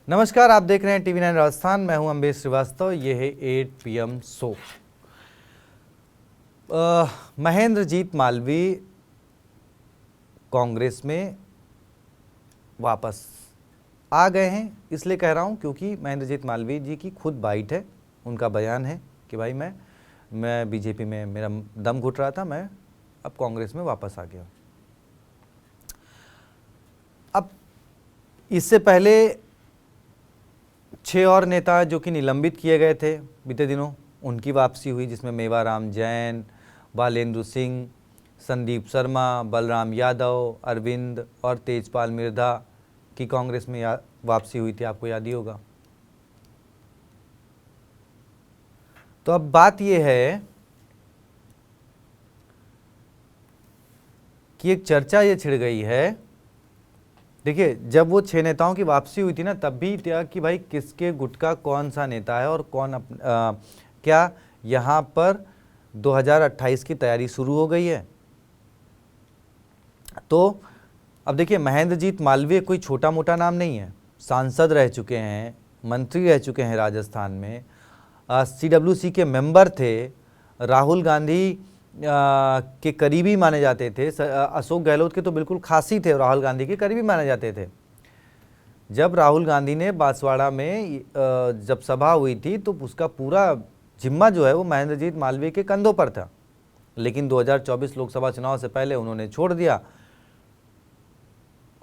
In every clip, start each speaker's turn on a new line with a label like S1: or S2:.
S1: नमस्कार, आप देख रहे हैं टीवी 9 राजस्थान। मैं हूं अम्बेश श्रीवास्तव। ये है 8 PM शो। महेंद्रजीत मालवीय कांग्रेस में वापस आ गए हैं। इसलिए कह रहा हूं क्योंकि महेंद्रजीत मालवीय जी की खुद बाइट है, उनका बयान है कि भाई मैं बीजेपी में मेरा दम घुट रहा था, मैं अब कांग्रेस में वापस आ गया। अब इससे पहले 6 और नेता जो कि निलंबित किए गए थे बीते दिनों, उनकी वापसी हुई, जिसमें मेवाराम जैन, बालेंद्र सिंह, संदीप शर्मा, बलराम यादव, अरविंद और तेजपाल मिर्धा की कांग्रेस में वापसी हुई थी। आपको याद ही होगा। तो अब बात यह है कि एक चर्चा ये छिड़ गई है। देखिए, जब वो 6 नेताओं की वापसी हुई थी ना, तब भी था कि भाई किसके गुट का कौन सा नेता है और क्या यहाँ पर 2028 की तैयारी शुरू हो गई है। तो अब देखिए, महेंद्रजीत मालवीय कोई छोटा मोटा नाम नहीं है। सांसद रह चुके हैं, मंत्री रह चुके हैं राजस्थान में, CWC के मेंबर थे, राहुल गांधी के करीबी माने जाते थे। अशोक गहलोत के तो बिल्कुल खास ही थे, राहुल गांधी के करीबी माने जाते थे। जब राहुल गांधी ने बांसवाड़ा में जब सभा हुई थी तो उसका पूरा जिम्मा जो है वो महेंद्रजीत मालवीय के कंधों पर था। लेकिन 2024 लोकसभा चुनाव से पहले उन्होंने छोड़ दिया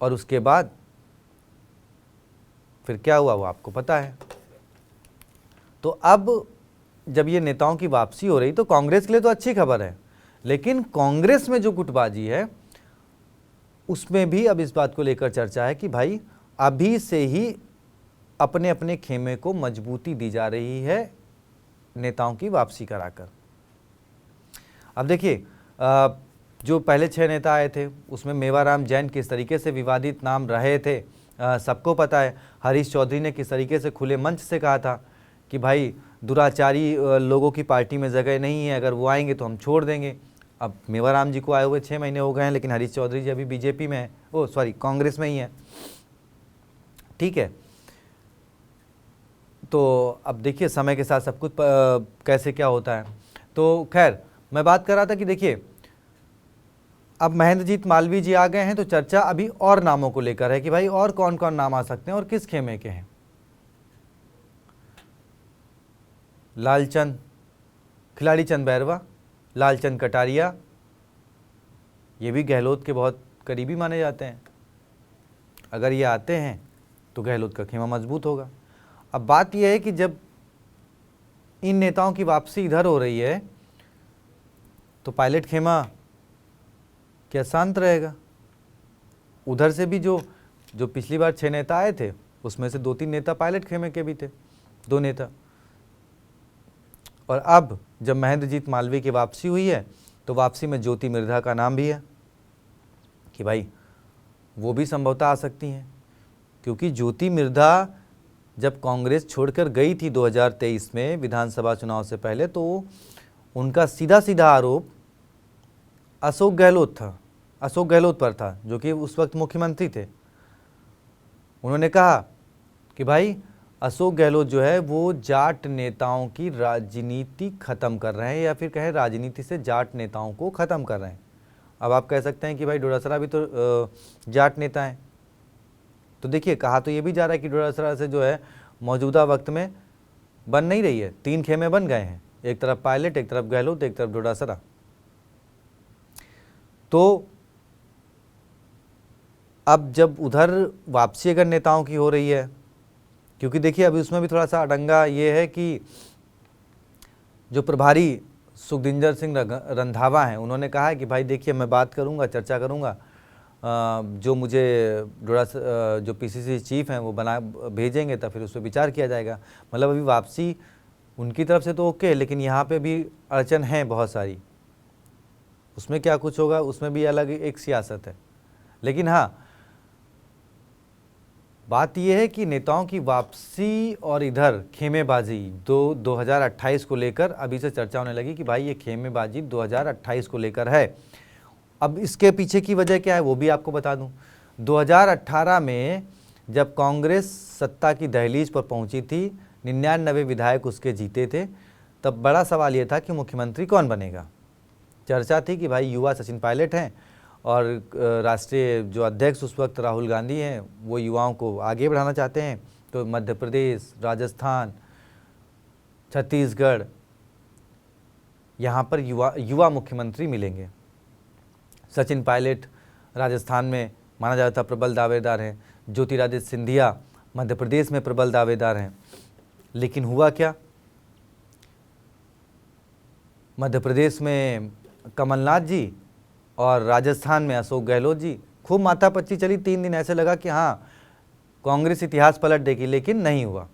S1: और उसके बाद फिर क्या हुआ वो आपको पता है। तो अब जब ये नेताओं की वापसी हो रही तो कांग्रेस के लिए तो अच्छी खबर है, लेकिन कांग्रेस में जो गुटबाजी है उसमें भी अब इस बात को लेकर चर्चा है कि भाई अभी से ही अपने अपने खेमे को मजबूती दी जा रही है नेताओं की वापसी कराकर। अब देखिए, जो पहले 6 नेता आए थे उसमें मेवाराम जैन किस तरीके से विवादित नाम रहे थे, सबको पता है। हरीश चौधरी ने किस तरीके से खुले मंच से कहा था कि भाई दुराचारी लोगों की पार्टी में जगह नहीं है, अगर वो आएंगे तो हम छोड़ देंगे। अब मेवाराम जी को आए हुए 6 महीने हो गए हैं, लेकिन हरीश चौधरी जी अभी बीजेपी में है, कांग्रेस में ही है। ठीक है, तो अब देखिए समय के साथ सब कुछ कैसे क्या होता है। तो खैर, मैं बात कर रहा था कि देखिए, अब महेंद्रजीत मालवीय जी आ गए हैं तो चर्चा अभी और नामों को लेकर है कि भाई और कौन कौन नाम आ सकते हैं और किस खेमे के हैं। लालचंद, खिलाड़ी चंद बैरवा, लालचंद कटारिया, ये भी गहलोत के बहुत करीबी माने जाते हैं। अगर ये आते हैं तो गहलोत का खेमा मजबूत होगा। अब बात यह है कि जब इन नेताओं की वापसी इधर हो रही है तो पायलट खेमा क्या शांत रहेगा? उधर से भी जो पिछली बार 6 नेता आए थे उसमें से 2-3 नेता पायलट खेमे के भी थे, 2 नेता। और अब जब महेंद्रजीत मालवीय की वापसी हुई है तो वापसी में ज्योति मिर्धा का नाम भी है कि भाई वो भी संभवतः आ सकती हैं, क्योंकि ज्योति मिर्धा जब कांग्रेस छोड़कर गई थी 2023 में विधानसभा चुनाव से पहले, तो उनका सीधा सीधा आरोप अशोक गहलोत पर था, जो कि उस वक्त मुख्यमंत्री थे। उन्होंने कहा कि भाई अशोक गहलोत जो है वो जाट नेताओं की राजनीति खत्म कर रहे हैं, या फिर कहें राजनीति से जाट नेताओं को खत्म कर रहे हैं। अब आप कह सकते हैं कि भाई डोटासरा भी तो जाट नेता हैं। तो देखिए, कहा तो ये भी जा रहा है कि डोटासरा से जो है मौजूदा वक्त में बन नहीं रही है, 3 खेमे बन गए हैं, एक तरफ पायलट, एक तरफ गहलोत, एक तरफ डोटासरा। तो अब जब उधर वापसी अगर नेताओं की हो रही है, क्योंकि देखिए अभी उसमें भी थोड़ा सा अड़ंगा ये है कि जो प्रभारी सुखदिंदर सिंह रंधावा हैं, उन्होंने कहा है कि भाई देखिए, मैं बात करूंगा, चर्चा करूंगा, जो मुझे जो PCC चीफ हैं वो भेजेंगे तो फिर उस पर विचार किया जाएगा। मतलब अभी वापसी उनकी तरफ से तो ओके, लेकिन यहाँ पे भी अड़चन है बहुत सारी। उसमें क्या कुछ होगा, उसमें भी अलग एक सियासत है। लेकिन हाँ, बात यह है कि नेताओं की वापसी और इधर खेमेबाजी 2028 को लेकर अभी से चर्चा होने लगी कि भाई ये खेमेबाजी 2028 को लेकर है। अब इसके पीछे की वजह क्या है वो भी आपको बता दूं। 2018 में जब कांग्रेस सत्ता की दहलीज पर पहुंची थी, 99 विधायक उसके जीते थे, तब बड़ा सवाल ये था कि मुख्यमंत्री कौन बनेगा। चर्चा थी कि भाई युवा सचिन पायलट हैं और राष्ट्रीय जो अध्यक्ष उस वक्त राहुल गांधी हैं, वो युवाओं को आगे बढ़ाना चाहते हैं। तो मध्य प्रदेश, राजस्थान, छत्तीसगढ़, यहाँ पर युवा मुख्यमंत्री मिलेंगे। सचिन पायलट राजस्थान में माना जाता प्रबल दावेदार हैं, ज्योतिरादित्य सिंधिया मध्य प्रदेश में प्रबल दावेदार हैं। लेकिन हुआ क्या, मध्य प्रदेश में कमलनाथ जी और राजस्थान में अशोक गहलोत जी, खूब माथापच्ची चली 3 दिन। ऐसे लगा कि हाँ कांग्रेस इतिहास पलट देगी, लेकिन नहीं हुआ।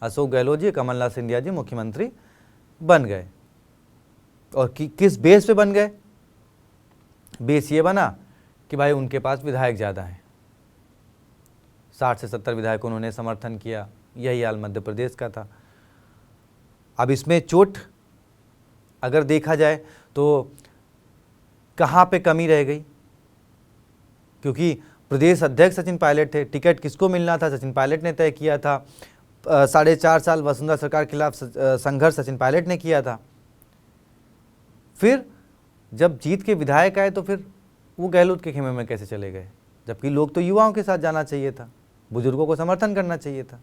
S1: अशोक गहलोत जी, कमलनाथ सिंधिया जी मुख्यमंत्री बन गए। और किस बेस पे बन गए? बेस ये बना कि भाई उनके पास विधायक ज़्यादा हैं, 60 से 70 विधायकों उन्होंने समर्थन किया। यही हाल मध्य प्रदेश का था। अब इसमें चोट अगर देखा जाए तो कहाँ पे कमी रह गई, क्योंकि प्रदेश अध्यक्ष सचिन पायलट थे, टिकट किसको मिलना था सचिन पायलट ने तय किया था। 4.5 साल वसुंधरा सरकार के खिलाफ संघर्ष सचिन पायलट ने किया था। फिर जब जीत के विधायक आए तो फिर वो गहलोत के खेमे में कैसे चले गए, जबकि लोग तो युवाओं के साथ जाना चाहिए था, बुजुर्गों को समर्थन करना चाहिए था।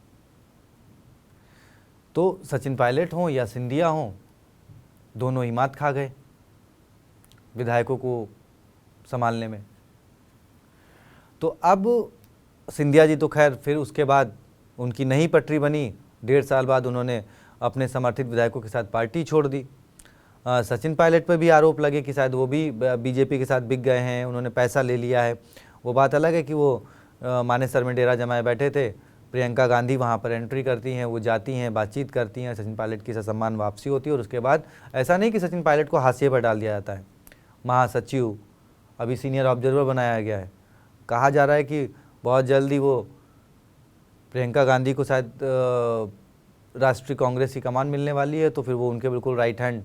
S1: तो सचिन पायलट हों या सिंधिया हों, दोनों ही मात खा गए विधायकों को संभालने में। तो अब सिंधिया जी तो खैर फिर उसके बाद उनकी नई पटरी बनी, 1.5 साल बाद उन्होंने अपने समर्थित विधायकों के साथ पार्टी छोड़ दी। सचिन पायलट पर भी आरोप लगे कि शायद वो भी बीजेपी के साथ बिक गए हैं, उन्होंने पैसा ले लिया है। वो बात अलग है कि वो मानेसर में डेरा जमाए बैठे थे, प्रियंका गांधी वहाँ पर एंट्री करती हैं, वो जाती हैं, बातचीत करती हैं, सचिन पायलट की सम्मान वापसी होती है। और उसके बाद ऐसा नहीं कि सचिन पायलट को हाशिए पर डाल दिया जाता है, महासचिव अभी सीनियर ऑब्जर्वर बनाया गया है। कहा जा रहा है कि बहुत जल्दी वो प्रियंका गांधी को शायद राष्ट्रीय कांग्रेस की कमान मिलने वाली है, तो फिर वो उनके बिल्कुल राइट हैंड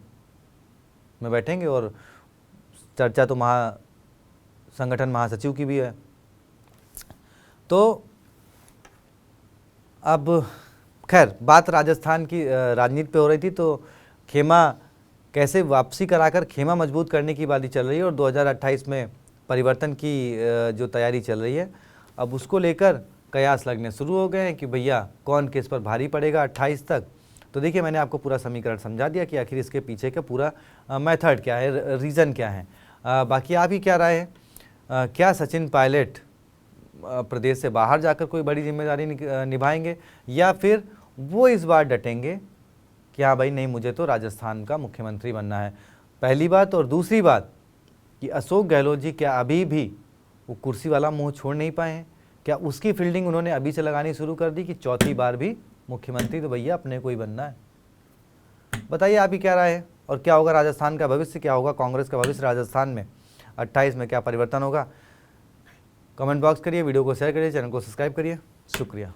S1: में बैठेंगे। और चर्चा तो संगठन महासचिव की भी है। तो अब खैर बात राजस्थान की राजनीति पे हो रही थी, तो खेमा कैसे वापसी कराकर खेमा मजबूत करने की बात चल रही है। और 2028 में परिवर्तन की जो तैयारी चल रही है, अब उसको लेकर कयास लगने शुरू हो गए हैं कि भैया कौन किस पर भारी पड़ेगा 28 तक। तो देखिए मैंने आपको पूरा समीकरण समझा दिया कि आखिर इसके पीछे का पूरा मेथड क्या है, रीज़न क्या है। बाकी आप ही क्या राय है, क्या सचिन पायलट प्रदेश से बाहर जाकर कोई बड़ी जिम्मेदारी निभाएंगे, या फिर वो इस बार डटेंगे कि हाँ भाई नहीं, मुझे तो राजस्थान का मुख्यमंत्री बनना है। पहली बात। और दूसरी बात कि अशोक गहलोत जी क्या अभी भी वो कुर्सी वाला मुंह छोड़ नहीं पाए हैं? क्या उसकी फील्डिंग उन्होंने अभी से लगानी शुरू कर दी कि चौथी बार भी मुख्यमंत्री तो भैया अपने को ही बनना है? बताइए आप ही क्या राय है, और क्या होगा राजस्थान का भविष्य, क्या होगा कांग्रेस का भविष्य राजस्थान में 28 में, क्या परिवर्तन होगा? कमेंट बॉक्स करिए, वीडियो को शेयर करिए, चैनल को सब्सक्राइब करिए। शुक्रिया।